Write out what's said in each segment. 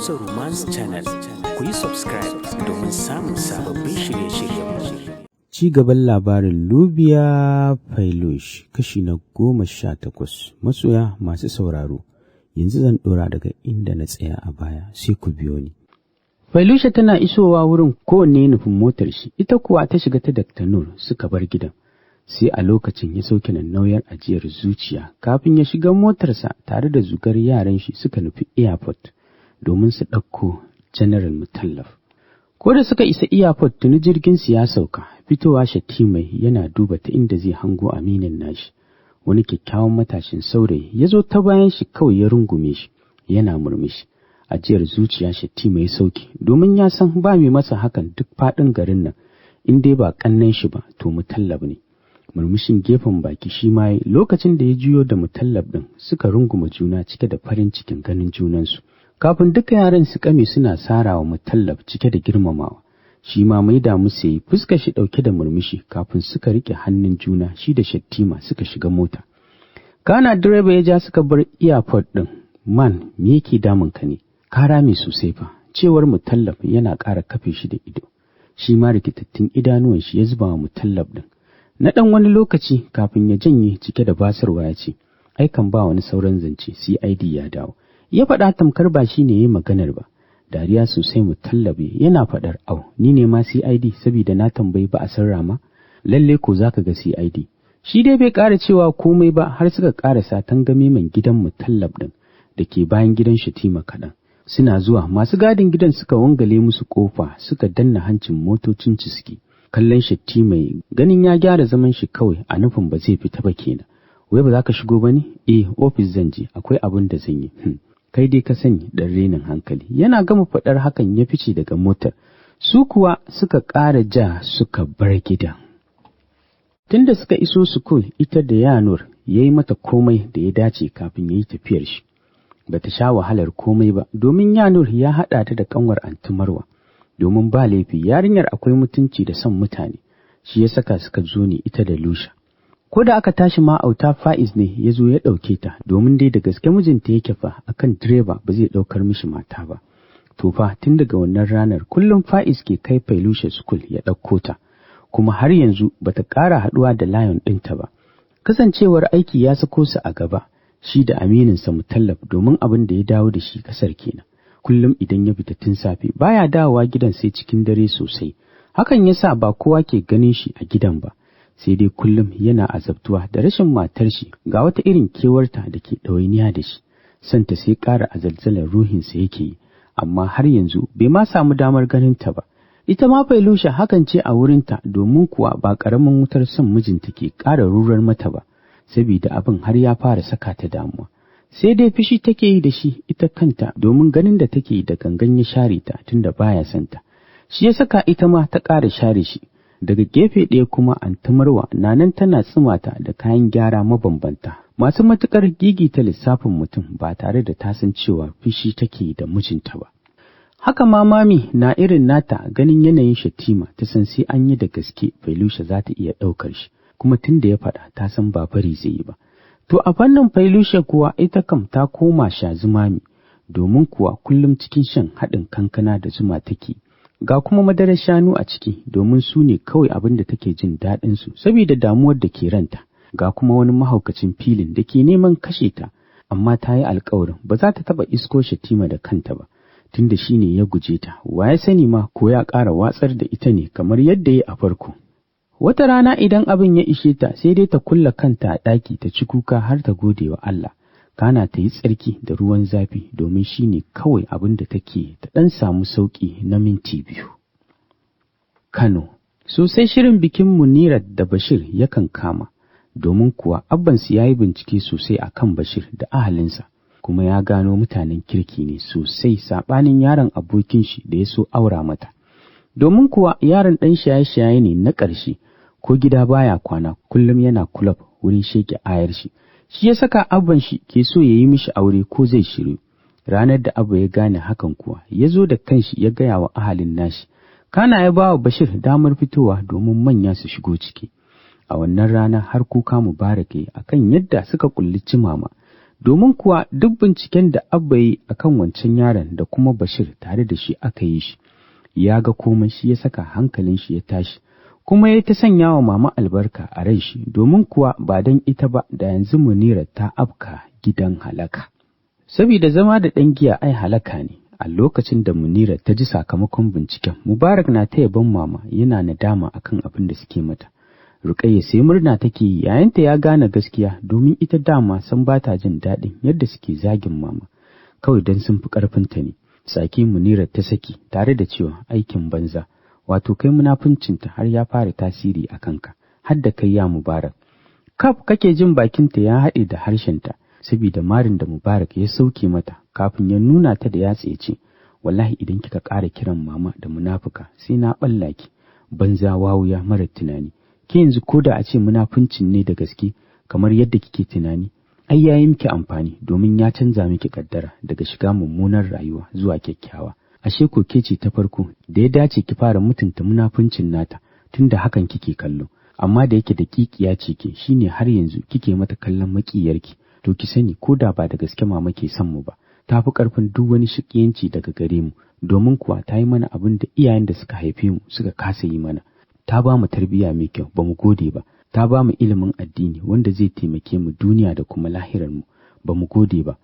Hausa Romance Channel. Ku yi subscribe domin samun sababbin shirye-shiryenmu. Ci gaban labarin Lubiya Failush kashi na 18. Masoya masu sauraro, yanzu zan ɗora daga inda na tsaya a baya, sai ku biyo ni. Failusha tana isowa wurin kowanne nufin motar shi, ita kuwa ta shiga ta Dr. Nur suka bar gidan. Sai a lokacin ya sauke nauyar ajiyar zuciya kafin ya shiga motarsa tare da zugar yaran shi suka nufi airport domin su ɗauko General Mutallaf. Ko da suka isa airport tuni jirgin su ya sauka, fitowa Shatimai yana duba ta inda zai hango aminin nashi. Wani kyakkyawan matashin saurayi ya zo ta bayan shi kawai ya rungume shi, yana murmushi. Ajiyar zuciya Shatimai ya sauke domin ya san ba mai masa hakan duk faɗin garin nan, in dai ba kannan shi ba to Mutallab ne. Murmushin gefen baki shi ma lokacin da ya juyo da Mutallab din suka runguma juna cike da farin cikin ganin junansu. Kafin duka yaran su kame suna sarawa Mutallab cike da girmamawa. Shi ma mai da musu yi fuskar shi dauke da murmushi kafin suka rike hannun juna shi da Shattima suka shiga mota. Kana direba ya ja suka bar airport din. Man, me yake damun ka ne? Ka rame sosai fa. Cewar Mutallab yana ƙara kafe shi da ido. Shi ma rikitattun idanuwan shi ya zuba wa Mutallab din. Na ɗan wani lokaci kafin ya janye cike da basarwa ya ce, ai kan ba wani sauran zance, CID ya dawo. Ya faɗa tamkar ba shi ne ya yi maganar ba. Dariya sosai Mutallabe yana faɗar, au, ni ne ma CID saboda na tambayi ba a san rama? Lalle ko za ka ga CID. Shi dai bai ƙara cewa komai ba har suka ƙarasa tangame man gidan Mutallab ɗin da ke bayan gidan Shatima kaɗan. Suna zuwa masu gadin gidan suka wangale musu ƙofa suka danna hancin motocin ciski. Kallon Shatima ganin ya gyara zaman shi kawai a nufin ba zai fita ba kenan. Wai ba za ka shigo ba ne? Ofis zan je, akwai abin da zan yi. Kai dai ka sani dan renin hankali. Yana gama faɗar hakan ya fice daga motar. Su kuwa suka ƙara ja suka bar gidan. Tunda suka iso school ita da Yanur yayi mata komai da ya dace kafin yayi tafiyar shi. Bata sha wahalar komai ba domin Yanur ya haɗa ta da kanwar Anti Marwa. Domin ba laifi yarinyar akwai mutunci da son mutane, shi ya saka suka zo ne ita da Lusha. Ko da aka tashi ma auta Faiz ne ya zo ya ɗauke ta, domin dai da gaske mijinta yake fa akan direba ba zai ɗaukar mishi mata ba. To fa tun daga wannan ranar kullum Faiz ke kai Failusha school ya ɗauko ta, kuma har yanzu bata ƙara haɗuwa da Lion ɗinta ba. Kasancewar aiki ya sako su a gaba, shi da amininsa Mutallab domin abin da ya dawo da shi ƙasar kenan. Kullum idan ya fita tun safe baya dawowa gidan sai cikin dare sosai. Hakan yasa ba kowa ke ganin shi a gidan ba. Sai dai kullum yana azabtuwa da rashin matar shi, ga wata irin kewarta da ke ɗawainiya da shi. Santa sai ƙara azalzalar ruhinsa yake yi, amma har yanzu bai ma samu damar ganin ta ba. Ita ma Failusha hakan ce a wurinta domin kuwa ba ƙaramin wutar son mijinta ke ƙara rurar mata ba, saboda abin har ya fara saka ta damuwa. Sai dai fishi take yi da shi ita kanta domin ganin da take da gangan ya share ta tunda baya santa. Shi ya saka ita ma ta ƙara share shi. Daga gefe ɗaya kuma Anti Marwa na nan tana tsumata da kayan gyara mabambanta masu matuƙar gigita lissafin mutum ba tare da ta san cewa fishi take da mijinta ba. Haka ma Mami na irin nata ganin yanayin Shatima ta san sai an yi da gaske Failusha za ta iya ɗaukar shi, kuma tunda ya faɗa ta san ba bari zai yi ba. To a fannin Failusha kuwa ita kam ta koma sha zumami, domin kuwa kullum cikin shan haɗin kankana da zuma take, ga kuma madarar shanu a ciki domin su ne kawai abin da take jin daɗinsu saboda damuwar da ke ranta, ga kuma wani mahaukacin filin da ke neman kashe ta, amma ta yi alkawarin ba za ta taɓa isko Shatima da kanta ba, tunda shi ne ya guje ta, wa ya sani ma ko ya ƙara watsar da ita ne kamar yadda ya a farko. Wata rana idan abin ya ishe ta sai dai ta kulla kanta a ɗaki ta ci kuka har ta gode wa Allah, kana ta yi tsarki da ruwan zafi domin shi ne kawai abin da take ta ɗan samu sauƙi na minti 2. Kano, sosai shirin bikin Munirat da Bashir yakan kama, domin kuwa abbansu ya yi bincike sosai a kan Bashir da ahalinsa, kuma ya gano mutanen kirki ne sosai saɓanin yaron abokin shi da ya so aura mata. Domin kuwa yaron ɗan shaye-shaye ne na ƙarshe, ko gida baya kwana kullum yana club wurin sheke ayar shi. Shi ya saka abban shi ke so ya yi mishi aure ko zai shiru. Ranar da Abba ya gane hakan kuwa ya zo da kanshi ya gaya wa ahalin nashi. Kana ya ba wa Bashir damar fitowa domin manya su shigo ciki. A wannan rana har kuka Mubarak akan yadda suka kulli Cimama domin kuwa duk binciken da Abba yi akan wancan yaron da kuma Bashir tare da shi aka yi shi, ya ga komai shi ya saka hankalin shi ya tashi, kuma ya ta sanya wa mama albarka a rai shi, domin kuwa ba don ita ba da yanzu Munira ta afka gidan halaka. Saboda zama da ɗan giya ai halaka ne. A lokacin da Munira ta ji sakamakon binciken, Mubarak na ta yaban mama yana nadama akan abin da suke mata. Rukayya sai murna take yi yayanta ya gane gaskiya, domin ita dama san ba ta jin daɗin yadda suke zagin mama, kawai don sun fi ƙarfinta ne. Sake Munira ta saki tare da cewa aikin banza, wato kai munafuncinta har ya fara tasiri a kanka, har da kai ya Mubarak. Kaf kake jin bakinta ya haɗe da harshenta, saboda marin da Mubarak ya sauke mata kafin ya nuna ta da yatsa ya ce, wallahi idan kika ƙara kiran mama da munafuka sai na ɓalla ki, banza wawuya mara tunani. Ke yanzu ko da a ce munafuncin ne da gaske kamar yadda kike tunani, ai yayi miki amfani domin ya canza miki kaddara daga shiga mummunar rayuwa zuwa kyakkyawa. Ashe ko ke ce ta farko da ya dace ki fara mutunta munafuncin nata, tunda hakan kike kallo. Amma da yake da kikiya ce ke, shine har yanzu kike mata kallon makiyarki. To ki sani ko da ba da gaske mama ke son mu ba, ta fi ƙarfin duk wani shiƙiyanci daga gare mu, domin kuwa ta yi mana abin da iyayen da suka haife mu suka kasa yi mana. Ta ba mu tarbiyya mai kyau, ba mu gode ba. Ta ba mu ilimin addini wanda zai taimake mu duniya da kuma lahirar mu, ba mu gode ba.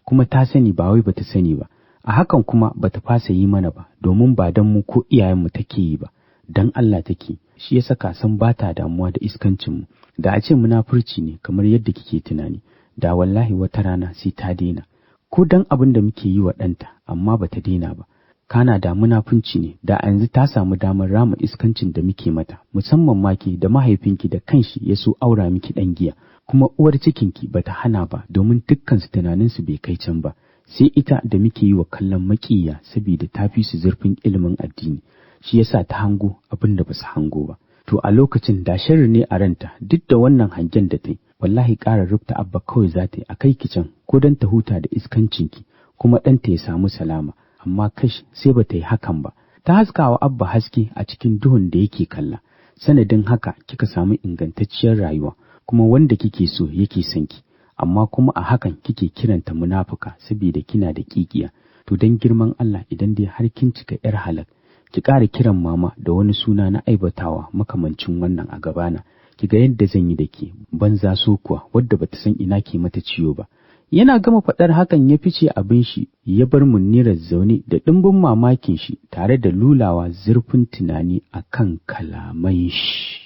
Kuma ta sani ba wai bata sani ba, a hakan kuma bata fasa yi mana ba, domin ba dan mu ko iyayen mu take yi ba, dan Allah take. Shi ya saka san ba ta damuwa da iskancin mu. Da a ce munafurci ne kamar yadda kike tunani, da wallahi wata rana sai ta daina, ko dan abin da muke yi wa ɗanta, amma ba ta daina ba. Kana da munafunci ne, da yanzu ta samu damar rama iskancin da muke mata, musamman ma ke da mahaifinki da kanshi ya so aura miki ɗan giya, kuma uwar cikinki ba ta hana ba, domin dukkansu tunaninsu bai kai can ba, sai ita da muke yi wa kallon maƙiya saboda ta fi su zurfin ilimin addini, shi yasa ta hango abin da ba su hango ba. To a lokacin da sharri ne a ranta, duk da wannan hangen da ta yi, wallahi ƙara rubta Abba kawai za ta yi a kai kicin ko don ta huta da iskancinki, kuma ɗanta ya samu salama. Amma kash sai ba ta yi hakan ba, ta haskawa Abba haske a cikin duhun da yake kalla. Sanadin haka kika samu ingantacciyar rayuwa, kuma wanda kike so yake son ki, amma kuma a hakan kike kiranta munafuka saboda kina da kikiya. To dan girman Allah, idan dai har kin cika yar halak, ki ƙara kiran mama da wani suna na aibatawa makamancin wannan a gabana, ki ga yadda zan yi da ke, banza so kuwa wadda bata san ina ke mata ciwo ba. Yana gama faɗar hakan ya fice abin shi, ya bar Munira zaune da ɗimbin mamakin shi tare da lulawa zurfin tunani akan kalaman shi.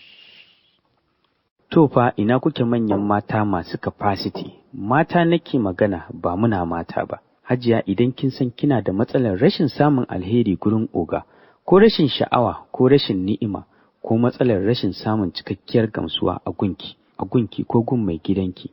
To fa ina kuke manyan mata masu capacity, mata nake magana ba muna mata ba. Hajiya, idan kin san kina da matsalar rashin samun alheri gurin oga, ko rashin sha'awa ko rashin ni'ima, ko matsalar rashin samun cikakkiyar gamsuwa a gunki ko gun mai gidanki,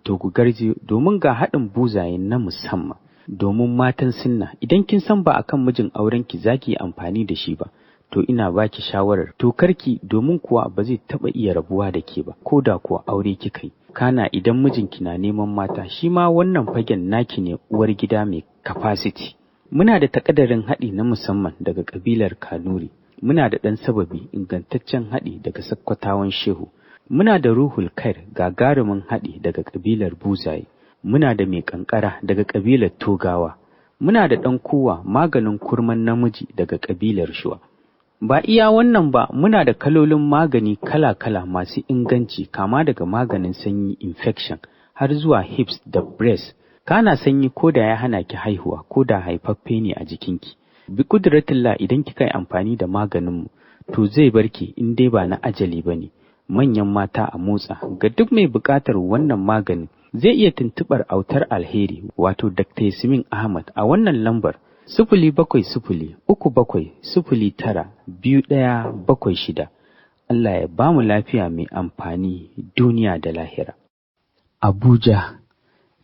to ku garje, domin ga haɗin buzaye na musamman domin matan sunna. Idan kin san ba akan mijin aurenki zaki yi amfani da shi ba, to ina baki shawarar to karki, domin kuwa ba zai taɓa iya rabuwa da ke ba, ko da kuwa aure kika yi. Kana idan mijinki na neman mata, shi ma wannan fagen naki ne, uwar gida mai capacity. Muna da takaddarin haɗi na musamman daga ƙabilar Kanuri, muna da ɗan sababi ingantaccen haɗi daga Sakkwatawan Shehu, muna da Ruhul Khair gagarumin haɗi daga ƙabilar Buzaye, muna da mai ƙanƙara daga ƙabilar Togawa, muna da ɗan kuwa maganin kurman namiji daga ƙabilar Shuwa. Ba iya wannan ba, muna da kalolin magani kala-kala masu inganci, kama daga maganin sanyi infection har zuwa hips da breast. Kana sanyi ko da ya hana ki haihuwa, ko da haifaffe ne a jikinki, bi kudratillah idan kika yi amfani da maganinmu, to zai barki in dai ba na ajali ba ne. Manyan mata a motsa, ga duk mai buƙatar wannan maganin zai iya tuntuɓar Autar Alheri, wato Dr. Yasmin Ahmad a wannan lambar 070-309-2176. Allah ya ba mu lafiya mai amfani duniya da lahira. Abuja.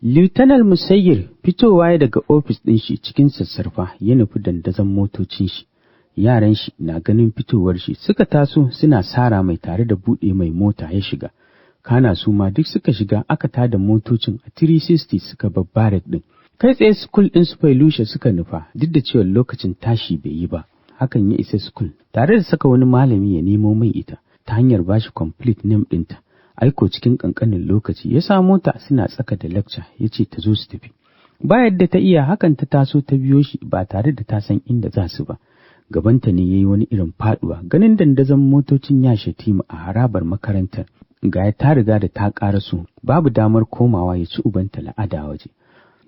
Lieutenant Musayyir fitowa ya daga ofis ɗin shi cikin sassarfa ya nufi dandazon motocin shi. Yaran shi na ganin fitowar shi suka taso suna sara mai tare da buɗe mai mota ya shiga. Kana su ma duk suka shiga, aka tada motocin a 360 suka bar barak ɗin. Kai tsaye school ɗin su Failusha suka nufa, duk da cewa lokacin tashi bai yi ba. Hakan ya isa school tare da saka wani malami ya nemo mai ita ta hanyar bashi complete name ɗinta. Aiko cikin ƙanƙanin lokaci ya sa mota suna tsaka da lecture ya ce ta zo su tafi. Ba yadda ta iya hakan ta taso ta biyo shi ba tare da ta san inda za su ba. Gabanta ne ya yi wani irin faɗuwa ganin dandazon motocin ya Shatima a harabar makarantar. Ga ta riga da ta ƙaraso babu damar komawa ya ci ubanta la'ada waje.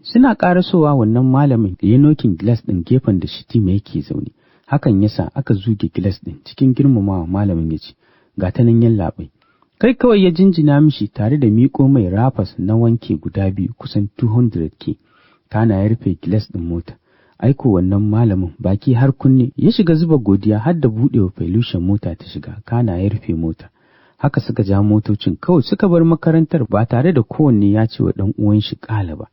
Suna ƙarasowa wannan malamin da ya nokin gilas ɗin gefen da Shatima yake zaune. Hakan yasa aka zuge gilas ɗin cikin girmamawa malamin ya ce, ga ta nan yallaɓai. Kai kawai ya jinjina mishi tare da miƙo mai rafas na wanke guda biyu kusan 200k. Kana ya rufe gilas ɗin mota. Aiko wannan malamin baki har kunne ya shiga zuba godiya har da buɗewa Failusha mota ta shiga. Kana ya rufe mota. Haka suka ja motocin kawai suka bar makarantar ba tare da kowanne ya ce wa ɗan uwan shi ƙala ba.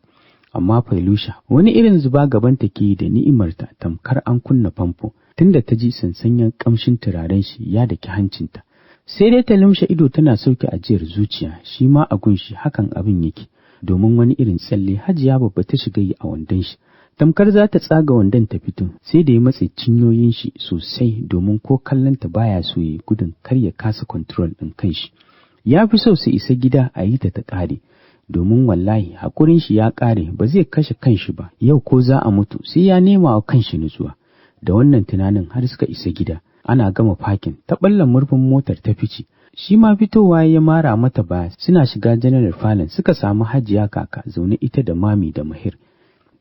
Amma Failusha wani irin zuba gaban take yi da ni'imarta tamkar an kunna famfo tunda ta ji sansanyen ƙamshin turaren shi ya daki hancinta. Sai dai ta limshe ido tana sauke ajiyar zuciya, shi ma a gunshi hakan abin yake, domin wani irin tsalle Hajiya babba ta shiga yi a wandon shi, tamkar za ta tsaga wandon ta fito, sai da ya matse cinyoyin shi sosai domin ko kallonta baya so ya gudun kar ya kasa control ɗin kanshi. Ya fi so su isa gida a yi ta ƙare, domin wallahi haƙurin shi ya ƙare ba zai kashe kanshi ba, yau ko za a mutu sai ya nema wa kanshi nutsuwa. Da wannan tunanin har suka isa gida. Ana gama fakin ta ɓalla murfin motar ta fice, shi ma fitowa ya mara mata baya. Suna shiga General Falon suka samu Hajiya kaka zaune ita da Mami da Mahir.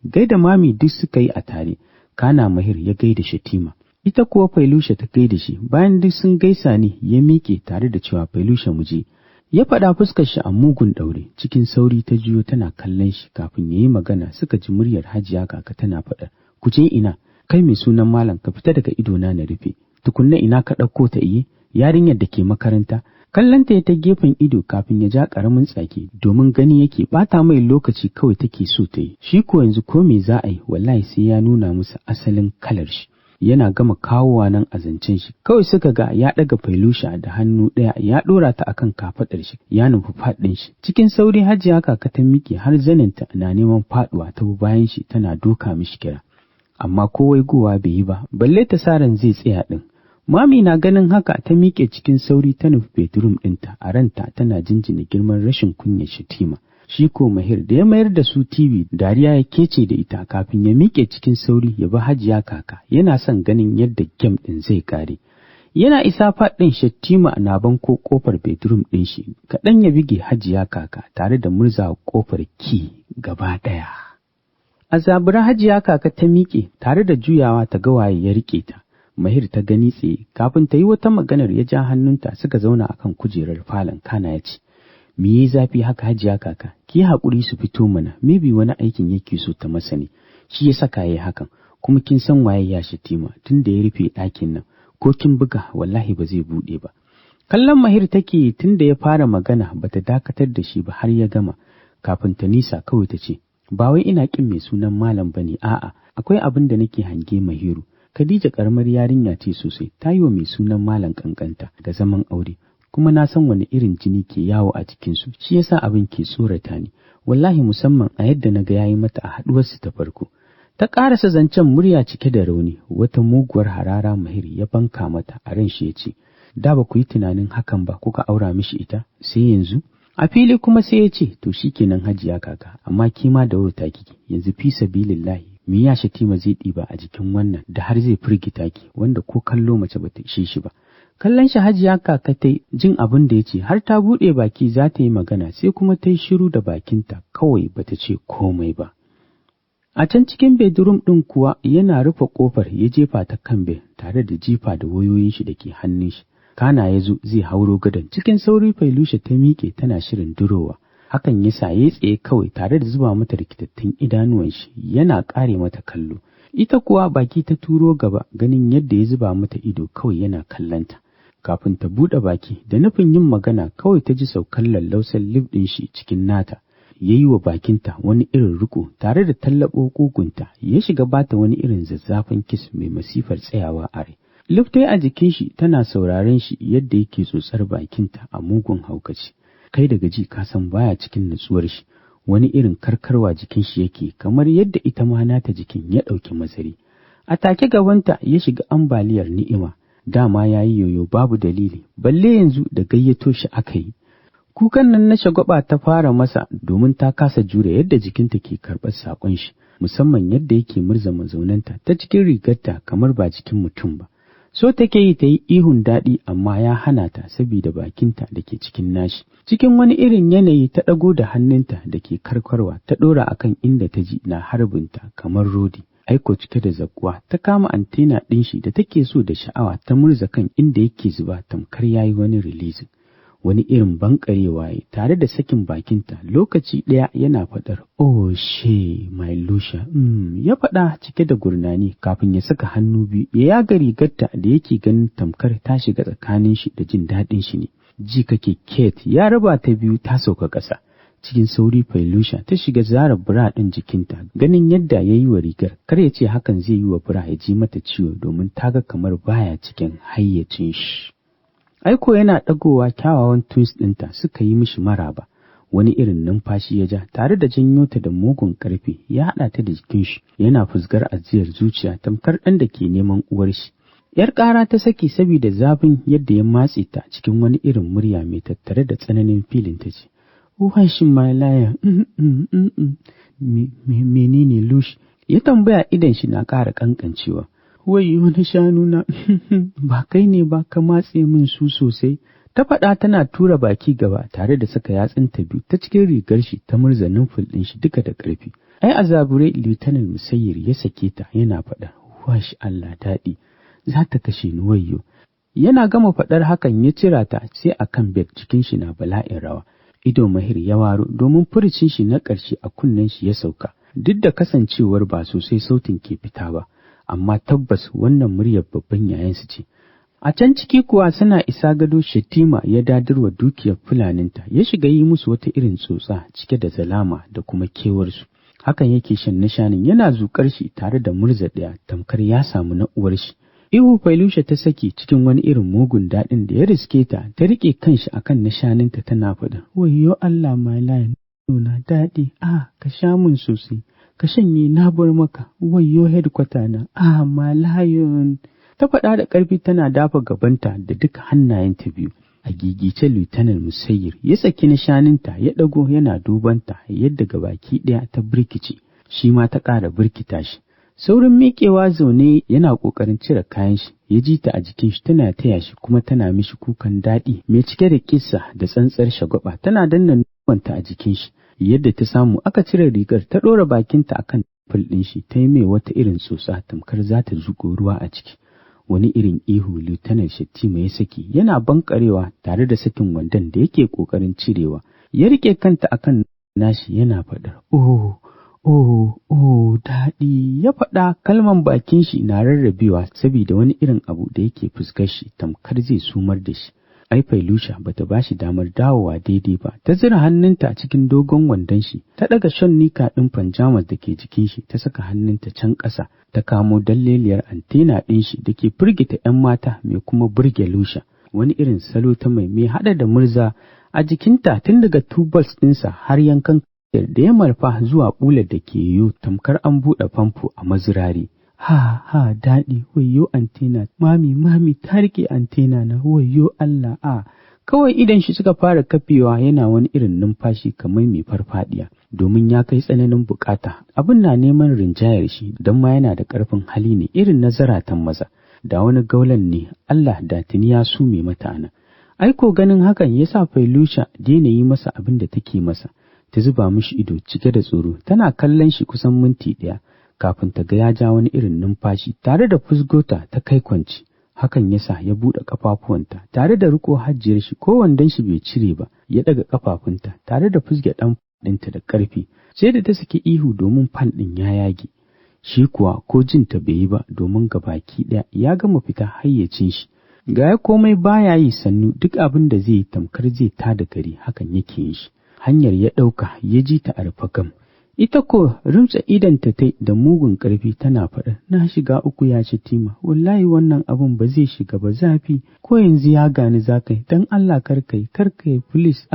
Gaida Mami duk suka yi a tare, kana Mahir ya gaida Shatima, ita kuwa Failusha ta gaida shi. Bayan duk sun gaisa ne ya miƙe tare da cewa Failusha mu je. Ya faɗa fuskar shi a mugun ɗaure, cikin sauri ta juyo tana kallon shi kafin ya yi magana suka ji muryar Hajiya kaka tana faɗa, ku je ina, kai mai sunan malam ka fita daga idona na rufe. Tukunna ina ka ɗauko ta iye, yarinyar da ke makaranta. Kallanta ya ta gefen ido kafin ya ja ƙaramin tsaki domin gani yake ɓata mai lokaci kawai take so ta yi. Shi ko yanzu ko me za a yi wallahi sai ya nuna musu asalin kalar shi. Yana gama kawowa nan a zancen shi kawai suka ga ya ɗaga Failusha da hannu ɗaya ya ɗora ta akan kafaɗar shi ya nufi faɗin shi. Cikin sauri Hajiya kaka ta miƙe har zaninta na neman faɗuwa ta bayan shi tana doka mishi kira. Amma kowai gowa bai yi ba, balle ta sa ran zai tsaya ɗin. Mami na ganin haka ta miƙe cikin sauri ta nufi bedroom ɗinta a ranta tana jinjina girman rashin kunyar Shatima. Shi ko Mahir da ya mayar da su TV dariya ya kece da ita kafin ya miƙe cikin sauri ya bi Hajiya kaka yana son ganin yadda game ɗin zai ƙare. Yana isa faɗin Shatima na banko ƙofar bedroom ɗin shi kaɗan ya bige Hajiya kaka tare da murza ƙofar ki gaba ɗaya. A zabura Hajiya kaka ta miƙe tare da juyawa ta ga waye ya riƙe ta. Mahir ta gani tsaye kafin ta yi wata maganar ya ja hannunta suka zauna akan kujerar falon. Kana ya ce, me yi zafi haka Hajiya kaka, ki haƙuri su fito mana, maybe wani aikin yake so ta masa ne, shi ya saka yayi hakan, kuma kin san waye ya Shatima tun da ya rufe ɗakin nan, ko kin buga wallahi ba zai buɗe ba. Kallon Mahir take tun da ya fara magana bata dakatar da shi ba har ya gama, kafin ta nisa kawai ta ce, ba wai ina ƙin mai sunan malam bane, a'a, akwai abin da nake hange Mahiru. Khadija karamar yarinya ce sosai, ta yi wa mai sunan malam kankanta da zaman aure, kuma na san wani irin jini ke yawo a cikinsu, shi yasa abin ke tsorata ni, wallahi musamman a yadda na ga yayi mata a haɗuwarsu ta farko. Ta ƙarasa zancen murya cike da rauni, wata muguwar harara Mahir ya banka mata a ran shi ya ce, da ba ku yi tunanin hakan ba kuka aura mishi ita, sai yanzu? A fili kuma sai ya ce, to shikenan Hajiya kaka, amma kima da wauta kike, yanzu fi sabilillahi. Me ya Shatima zai ɗiba a jikin wannan da har zai firgita ki wanda ko kallo mace bata ishe shi ba. Kallon shi Hajiya kaka ta jin abin da ya ce har ta buɗe baki za ta yi magana sai kuma ta yi shiru da bakinta kawai bata ce komai ba. A can cikin bedroom ɗin kuwa yana rufe ƙofar ya jefa ta kan bed tare da jifa da wayoyin shi da ke hannun shi. Kana ya zo zai hauro gadon cikin sauri Failusha ta miƙe tana shirin durowa. Hakan ya sa ya tsaye kawai tare da zuba mata rikitattun idanuwan shi yana ƙare mata kallo. Ita kuwa baki ta turo gaba ganin yadda ya zuba mata ido kawai yana kallanta. Kafin ta buɗe baki da nufin yin magana kawai ta ji saukan lallausan lip ɗin shi cikin nata. Ya yi wa bakinta wani irin riko tare da tallaɓo ƙugunta ya shiga bata wani irin zazzafan kis mai masifar tsayawa a rai. Liftai a jikin shi tana sauraren shi yadda yake tsotsar bakinta a mugun haukaci. Kai daga ji ka san baya cikin nutsuwar shi, wani irin karkarwa jikin shi yake kamar yadda ita ma nata jikin ya ɗauki mazari. A take gabanta ya shiga ambaliyar ni'ima, dama yayi yoyo babu dalili, balle yanzu da gayyato shi aka yi. Kukan nan na shagwaba ta fara masa domin ta kasa jure yadda jikinta ke karɓar saƙon shi, musamman yadda yake murza mazaunanta ta cikin rigarta kamar ba jikin mutum ba. So take yi ta yi ihun daɗi amma ya hana ta saboda bakinta da ke cikin nashi. Cikin wani irin yanayi ta ɗago da hannunta da ke karkarwa ta ɗora akan inda ta ji na harbinta kamar rodi. Aiko cike da zakuwa ta kama antena ɗin shi da take so da sha'awa ta murza kan inda yake zuba tamkar yayi wani releasing. Wani irin bankarewa ya tare da sakin bakinta lokaci ɗaya yana faɗar "Oh she my Lucia," ya faɗa cike da gurnani kafin ya saka hannu biyu ya yaga rigarta da yake ganin tamkar ta shiga tsakanin shi da jin daɗin shi ne. Ji kake Kate ya raba ta biyu ta sauka ƙasa. Cikin sauri Failusha ta shiga zara bra ɗin jikinta ganin yadda ya yi wa rigar kar ya ce hakan zai yi wa bra ya ji mata ciwo domin ta ga kamar baya cikin hayyacin shi. Aiko yana ɗagowa kyawawan twins ɗinta suka yi mishi maraba, wani irin numfashi ya ja tare da janyo ta da mugun ƙarfi ya haɗa ta da jikin shi yana fusgar ajiyar zuciya tamkar ɗan da ke neman uwar shi. ‘Yar ƙara ta saki saboda zafin yadda ya matse ta cikin wani irin murya mai tattare da tsananin filin ta ce, "Wash my lion, menene Lush?" Ya tambaya idan shi na ƙara ƙanƙancewa. "Wai wani shanu na, ba kai ne ba ka matse min su sosai." Ta faɗa tana tura baki gaba tare da saka yatsunta biyu ta cikin rigar shi ta murza numful ɗin shi duka da ƙarfi. Ai a zabure Lieutenant Musayyir ya sake ta yana faɗa, "Wash Allah daɗi, za ta kashe ni wayyo." Yana gama faɗar hakan ya cira ta sai a kan bed cikin shi na bala'in rawa. Ido Mahir ya waro domin furucin shi na ƙarshe a kunnen shi ya sauka, duk da kasancewar ba sosai sautin ke fita ba, amma tabbas wannan muryar babban yayansu ce. A can ciki kuwa suna isa gado Shatima ya dadarwa dukiyar fulaninta ya shiga yi musu wata irin tsotsa cike da zalama da kuma kewarsu. Hakan yake shan nishanin yana zuƙar shi tare da murza ɗaya tamkar ya samu na uwar shi. Ihu Failusha ta saki cikin wani irin mugun daɗin da ya riske ta riƙe kanshi akan nishaninta tana faɗa, "Wayyo Allah my lion, na daɗi, ka sha mun sosai, ka shanye na bar maka, wayyo headquarter na, my lion." Ta faɗa da ƙarfi tana dafa gabanta da duka hannayenta biyu. A gigice Lieutenant Musayyir ya saki nishaninta ya ɗago yana dubanta yadda gabaki ɗaya ta birkice, shi ma ta ƙara birkita shi. Saurin miƙewa zaune yana ƙoƙarin cire kayan shi, ya ji ta a jikin shi tana taya shi kuma tana mishi kukan daɗi mai cike da kissa da tsantsar shagwaba tana danna nuwanta a jikin shi. Yadda ta samu aka cire rigar ta ɗora bakinta akan ful ɗin shi ta yi mai wata irin tsotsa tamkar za ta zuƙo ruwa a ciki. Wani irin ihu Lieutenant Shatima ya saki yana bankarewa tare da sakin wandon da yake ƙoƙarin cirewa. Ya riƙe kanta akan nashi yana faɗar, "Oh, daɗi," ya faɗa kalman bakin shi na rarrabewa saboda wani irin abu da yake fuskar shi tamkar zai sumar da shi. Ai Failusha bata ba shi damar dawowa daidai ba, ta zira hannunta cikin dogon wandon shi, ta ɗaga shan nika ɗin panjamas da ke jikin shi, ta saka hannunta can ƙasa, ta kamo dalleliyar antena ɗin shi da ke firgita ‘yan mata mai kuma burge Lusha. Wani irin salo ta mai haɗa da murza a jikinta tun daga tubals ɗinsa har yankan da ya marfa zuwa ɓular da ke yiwu tamkar an buɗe famfo a mazirari. Ha daɗi, wayyo antena, mami ta riƙe antena na, wayyo Allah. Kawai idan shi suka fara kafewa yana wani irin numfashi kamar mai farfadiya domin ya kai tsananin bukata. Abin na neman rinjayar shi don ma yana da ƙarfin hali ne irin na zaratan maza. Da wani gaulan ne Allah da tuni ya sume mata ana. Aiko ganin hakan ya sa Failusha daina yi masa abin da take masa. Ta zuba mishi ido cike da tsoro tana kallon shi kusan minti ɗaya. Kafin ta ga ya ja wani irin numfashi tare da fusgota ta kai kwanci. Hakan yasa ya buɗe ƙafafuwanta tare da riko hajjiyar shi ko wandon shi bai cire ba, ya ɗaga ƙafafunta tare da fusge ɗan ɗinta da ƙarfi, sai da ta saki ihu domin fan ɗin ya yage. Shi kuwa ko jin ta bai yi ba domin gabaki ɗaya ya gama fita hayyacin shi. Ga ya komai baya yi sannu duk abin da zai yi tamkar zai tada gari hakan yake yin shi. Hanyar ya ɗauka ya ji ta a rufe gam. Ita ko rumtsa idanta ta da mugun ƙarfi tana faɗa, "Na shiga uku ya Shatima, wallahi wannan abun ba zai shiga ba zafi, ko yanzu ya gani za ka yi, don Allah karkai, please."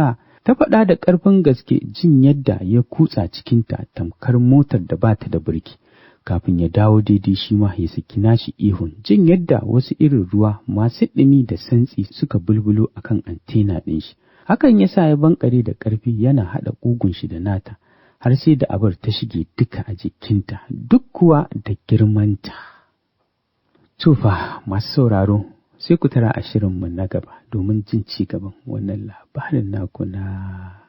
Ta faɗa da ƙarfin gaske jin yadda ya kutsa cikinta tamkar motar da bata da birki. Kafin ya dawo daidai shi ma ya saki nashi ihun, jin yadda wasu irin ruwa masu ɗumi da santsi suka bulbulo akan antena ɗin shi. Hakan ya sa ya bankare da ƙarfi yana haɗa ƙugun shi da nata, har sai da abar ta shige duka a jikinta, duk kuwa da girmanta. Tufa masu sauraro, sai ku tara a shirinmu na gaba domin jin ci gaban wannan labarin naku na